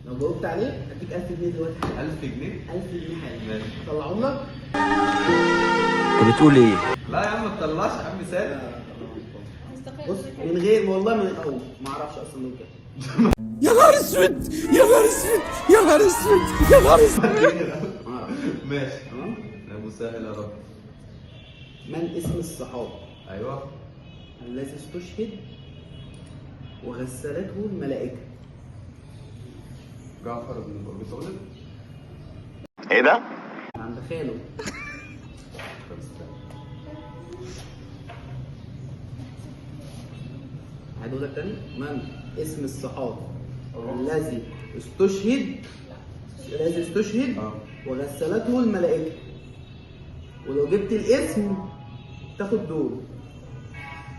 لو جاوبت عليه هديك 1000 جنيه دلوقتي. 1000 جنيه؟ 1000 جنيه حالا. ماشي. طلعهم لك؟ انت بتقول ايه؟ لا يا عم ما تطلعش يا عم سالم. بص من غير والله من الاول ما اعرفش اصلا مين كده. يا نهار اسود يا نهار اسود يا نهار اسود يا نهار اسود. ماشي. تمام. يا مسهل يا رب. من اسم الصحابي ايوه. الذي استشهد وغسلته الملائكه؟ جعفر بن ابي طالب. ايه ده؟ عند خاله. طب استنى. هعيده لك تاني. من اسم الصحابي الذي استشهد وغسلته الملائكه؟ ولو جبت الاسم تاخد دول،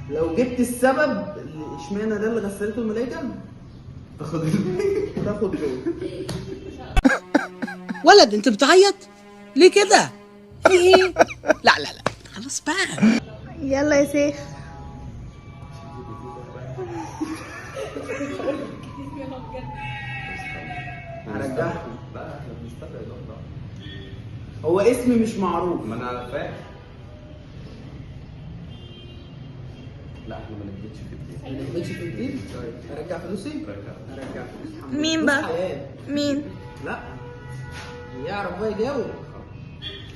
لو جبت السبب اشمعنى ده اللي غسلته الملائكه تاخد دول. ولد انت بتعيط ليه كده؟ في ايه؟ لا لا لا خلاص بقى. يلا يا سيف. هرجعهم. لا احنا بنستبعد والله. هو اسم مش معروف. ما انا فاهم. لا احنا ما نكدبش في الدين. ما نكملش في الدين. طيب. ارجع فلوسي؟ رجع. ارجع فلوسي. الحمد لله. مين فلوس بقى؟ حلال. مين؟ لا يعرف بقى يجاوب.